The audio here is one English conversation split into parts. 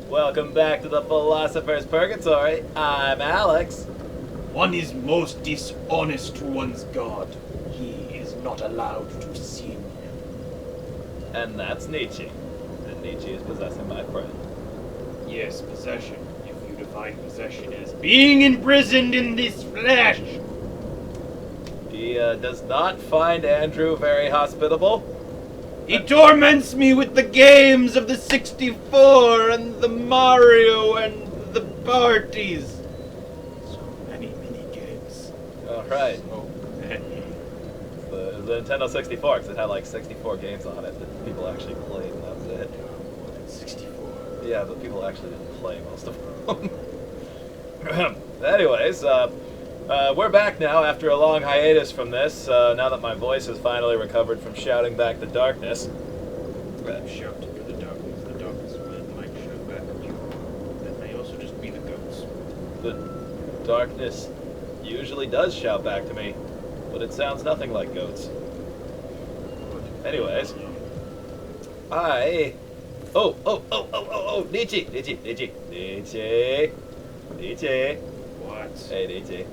Welcome back to the Philosopher's Purgatory. I'm Alex. One is most dishonest to one's God. He is not allowed to sin. And that's Nietzsche. And Nietzsche is possessing my friend. Yes, possession. If you define possession as being imprisoned in this flesh. He does not find Andrew very hospitable. He torments me with the games of the 64 and the Mario and the parties. So many mini-games. Alright. So many. The Nintendo 64, because it had like 64 games on it that people actually played, and that was it. 64. Yeah, but people actually didn't play most of them. Anyways, we're back now after a long hiatus from this, now that my voice has finally recovered from shouting back the darkness. Shout to the darkness. The darkness might shout back at you. That may also just be the goats. The darkness usually does shout back to me, but it sounds nothing like goats. Anyways, Nietzsche. What? Hey, Nietzsche.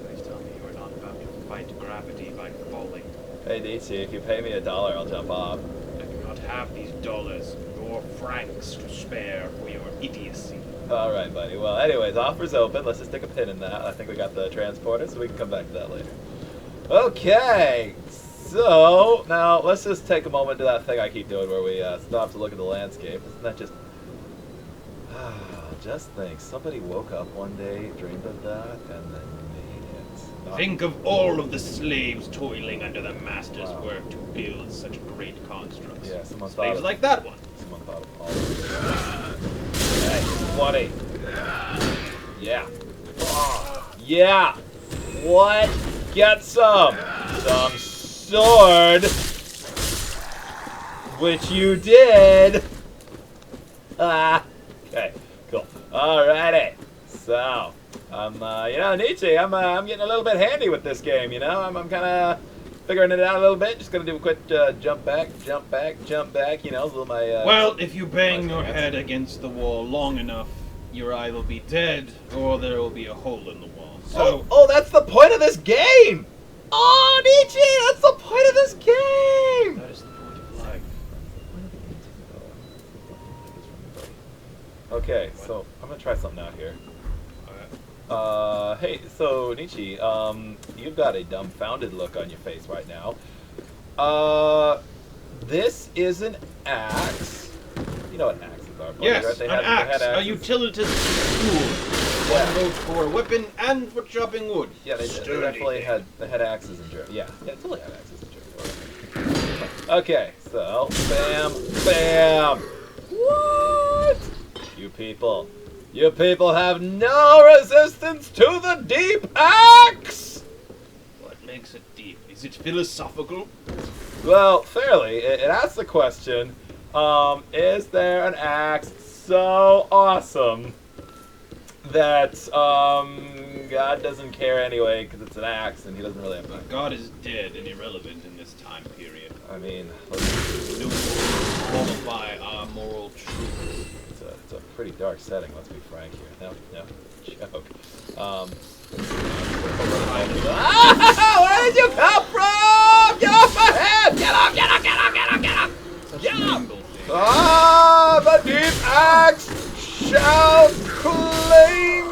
Please tell me you are not about to fight gravity by falling. Hey, Nietzsche, if you pay me $1, I'll jump off. I do not have these dollars nor francs to spare for your idiocy. Alright, buddy. Well, anyways, offer's open. Let's just stick a pin in that. I think we got the transporter, so we can come back to that later. Okay, so now let's just take a moment to that thing I keep doing where we stop to look at the landscape. Isn't that just... just think, somebody woke up one day, dreamed of that, and then made it. Think of all of the slaves toiling under the master's work to build such great constructs. Yeah, someone thought Slaves of, like that one. Someone thought of all of it. Hey, 20. Yeah. Yeah. What? Get some. Some sword. Which you did. Okay. Cool. Alrighty. So, Nietzsche, I'm getting a little bit handy with this game, you know? I'm kind of figuring it out a little bit. Just gonna do a quick jump back, you know, little my... Well, if you bang your head against the wall long enough, you'll either be dead, or there will be a hole in the wall. So... Oh, that's the point of this game! Oh, Nietzsche, that's the point of this game! That is the point of life. Okay, so I'm gonna try something out here. Hey, so Nietzsche, you've got a dumbfounded look on your face right now. This is an axe. You know what axes are? Yes, right? They an had axe, a axes. utilitarian tool. Yeah. One both for weapon and for chopping wood. Yeah, they definitely had axes in Germany. Yeah, totally had axes in Germany. Okay, so bam. What? You people have no resistance to the deep axe. What makes it deep? Is it philosophical? Well, fairly. It asks the question: is there an axe so awesome that God doesn't care anyway because it's an axe and he doesn't really have to... God is dead and irrelevant in this time period. I mean, No qualify our moral truths. it's a pretty dark setting, let's be frank here. No, joke. Where did you come from? Get off my head! Get off! The deep axe shall claim.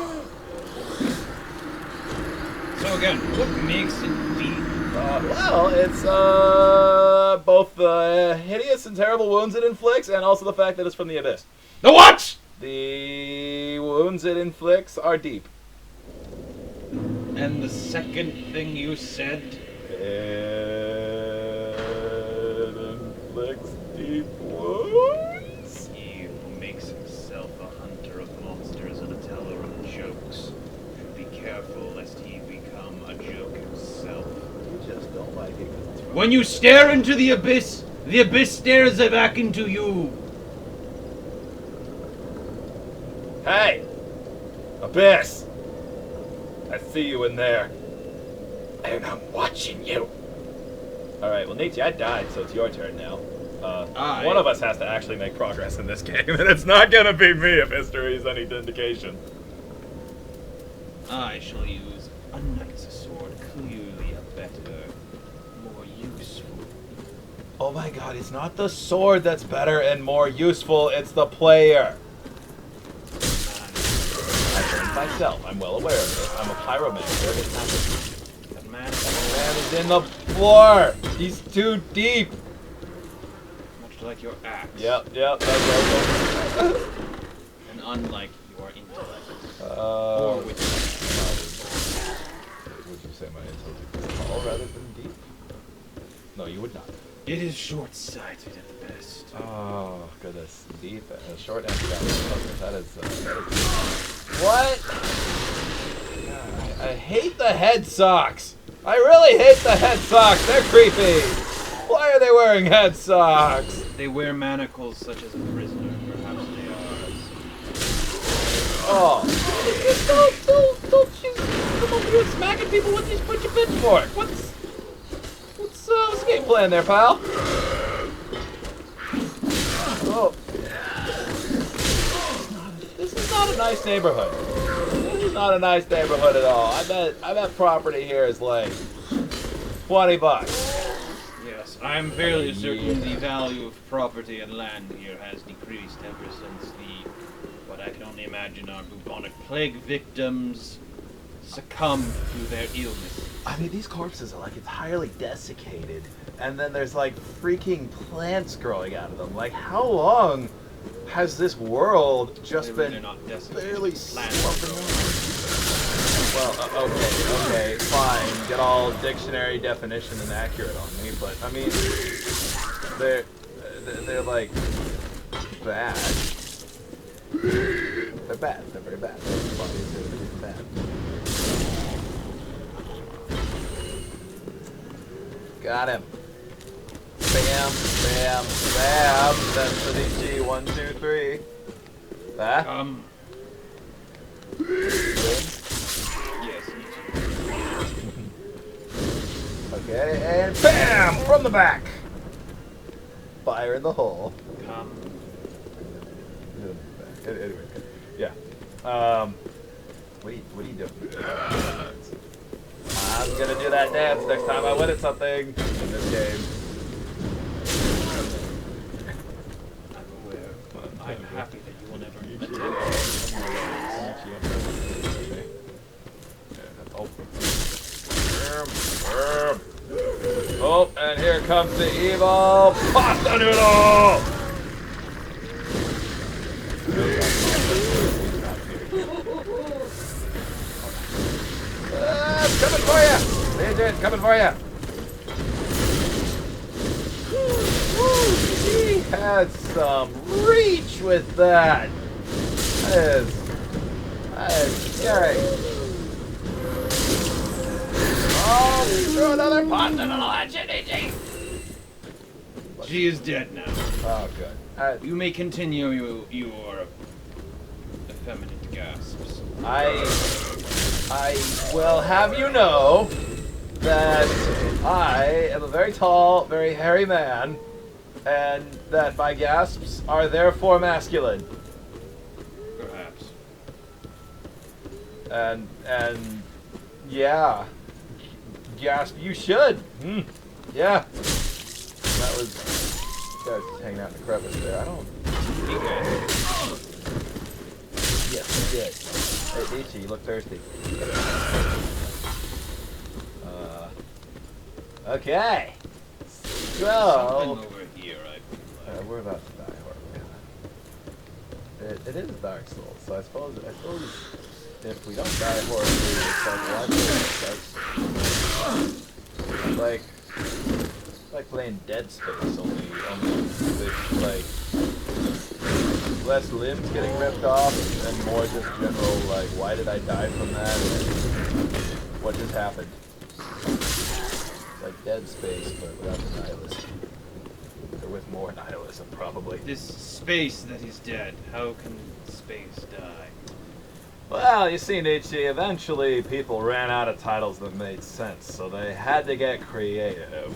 So again, what makes it deep? Well, it's both the hideous and terrible wounds it inflicts, and also the fact that it's from the abyss. The what? The wounds it inflicts are deep. And the second thing you said? It inflicts deep wounds. He who makes himself a hunter of monsters and a teller of jokes should be careful lest he become a joke himself. You just don't like it because it's from... When you stare into the abyss stares back into you. Hey! Abyss! I see you in there. And I'm watching you. Alright, well, Nietzsche, I died, so it's your turn now. One of us has to actually make progress in this game, and it's not gonna be me if history is any indication. I shall use a knight's sword, clearly a better, more useful. Oh my god, it's not the sword that's better and more useful, it's the player. I burned myself, I'm well aware of this. I'm a pyromancer, it happens. That man is in the floor! He's too deep! much like your axe. Yep, that's right. And unlike your intellect. Or which would you say my intellect is tall rather than deep? No, you would not. it is short-sighted at best. Oh, goodness. Deep and short and shallow. That is what? God, I hate the head socks. I really hate the head socks. They're creepy. Why are they wearing head socks? They wear manacles such as a prisoner. Perhaps they are. Oh. Don't you come over here smacking people with these pitchfork. What's the game plan there, pal? Oh. This is not a nice neighborhood. This is not a nice neighborhood at all. I bet property here is like $20. Yes, I'm fairly certain the value of property and land here has decreased ever since what I can only imagine are bubonic plague victims succumbed to their illness. I mean, these corpses are like entirely desiccated, and then there's like freaking plants growing out of them. Like, how long has this world just been barely slumping over? Well, okay, fine. Get all dictionary definition and accurate on me, but I mean, they're like bad. They're bad. They're very bad. They're bad. Got him. Bam, bam, bam. That's the Nietzsche. 1, 2, 3. That? Yes, Okay, and BAM! From the back! Fire in the hole. Anyway, yeah. What are you doing? I'm gonna do that dance next time I win at something in this game. I'm aware. I'm happy that you will never Oh, and here comes the evil pasta noodle! Coming for you! Agent, coming for you! He had some reach with that! That is scary. Oh, threw another pasta noodle at you, Nietzsche! She is dead now. Oh, good. You may continue your effeminate gasps. I will have you know that I am a very tall, very hairy man, and that my gasps are therefore masculine. Perhaps. And yeah. Gasp, you should. Yeah. That was just hanging out in the crevice there. I don't. Yes, he did. Hey, Nietzsche, you look thirsty. Okay. So. Something over here, I feel like. We're about to die horribly. It is Darksouls, so I suppose if we don't die horribly, it's like playing Dead Space, only with like less limbs getting ripped off and more just general like, why did I die from that and what just happened? It's like Dead Space, but without the nihilism. Or with more nihilism, probably. This space that is dead, how can space die? Well, you see, Nietzsche, eventually people ran out of titles that made sense, so they had to get creative.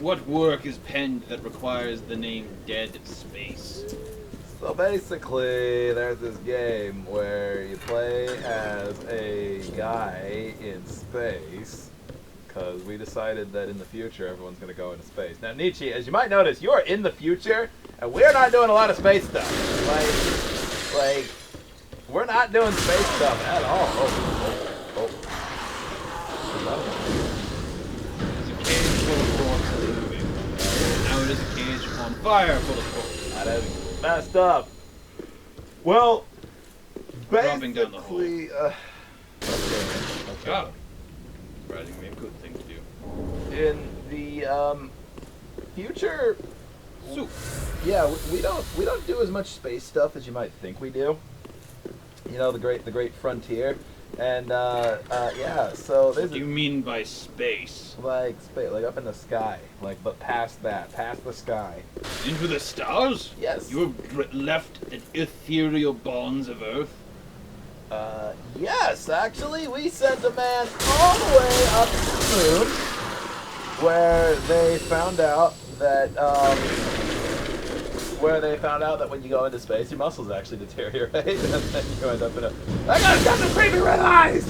what work is penned that requires the name Dead Space? So basically, there's this game where you play as a guy in space, because we decided that in the future everyone's going to go into space. Now, Nietzsche, as you might notice, you are in the future, and we're not doing a lot of space stuff. Like, we're not doing space stuff at all. Oh. There's a cage full of corpses moving. Now it is a cage on fire full of corpses. That is messed up. Well, Dropping down the hole. basically, okay. Ah, surprisingly a good thing to do. In the future, Soup. yeah, we don't do as much space stuff as you might think we do. You know, the great frontier, and yeah. So What there's do you mean by space? like space, like up in the sky, like but past that, past the sky. Into the stars? Yes. You have left the ethereal bonds of Earth? Yes, actually, we sent a man all the way up to the moon, where they found out that when you go into space, your muscles actually deteriorate, and then you end up in a. That guy's got some creepy red eyes.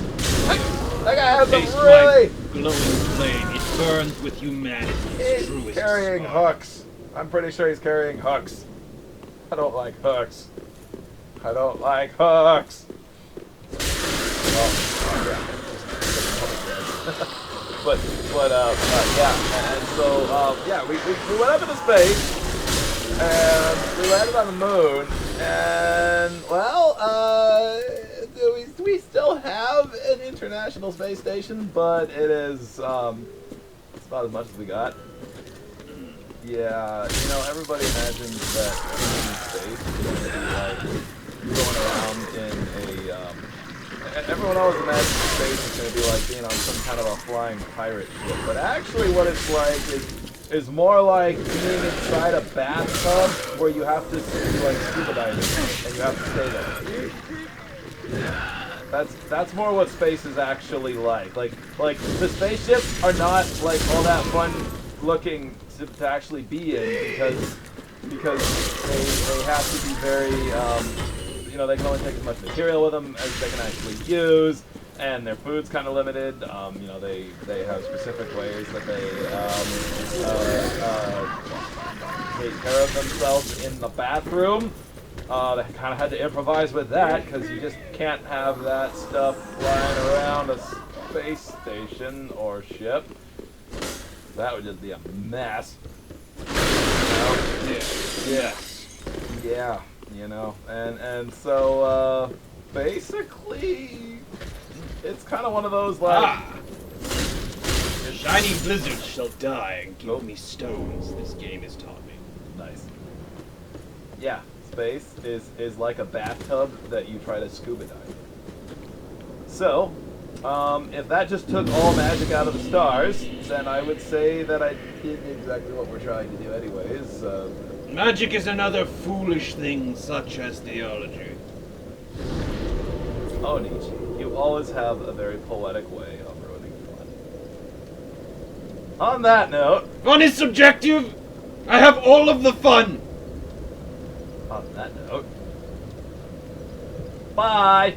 That guy has Taste some really. my glowing flame. It burns with humanity's He's truest carrying spark. hooks. I'm pretty sure he's carrying hooks. I don't like hooks. I don't like hooks. Well, yeah. but yeah, and so yeah, we went up into space, and we landed on the moon, and well, we still have an international space station, but it is it's about as much as we got. Yeah, you know, everybody imagines that being in space is going to be like going around in a everyone always imagines space is going to be like being on some kind of a flying pirate ship, but actually what it's like is more like being inside a bathtub where you have to like scuba diving and you have to stay there. That's more what space is actually like. Like the spaceships are not like all that fun looking to actually be in because they have to be very you know, they can only take as much material with them as they can actually use, and their food's kind of limited. You know, they have specific ways that they take care of themselves in the bathroom. They kind of had to improvise with that because you just can't have that stuff flying around a space station or ship. That would just be a mess. You know? Yeah. You know, and so basically, it's kind of one of those like. The shiny blizzards shall die and give me stones. This game has taught me. Nice. Yeah, space is like a bathtub that you try to scuba dive. So, if that just took all magic out of the stars, then I would say that I did exactly what we're trying to do anyways. Magic is another foolish thing, such as theology. Oh, Nietzsche, you always have a very poetic way of ruining fun. On that note... Fun is subjective! I have all of the fun! On that note... Bye!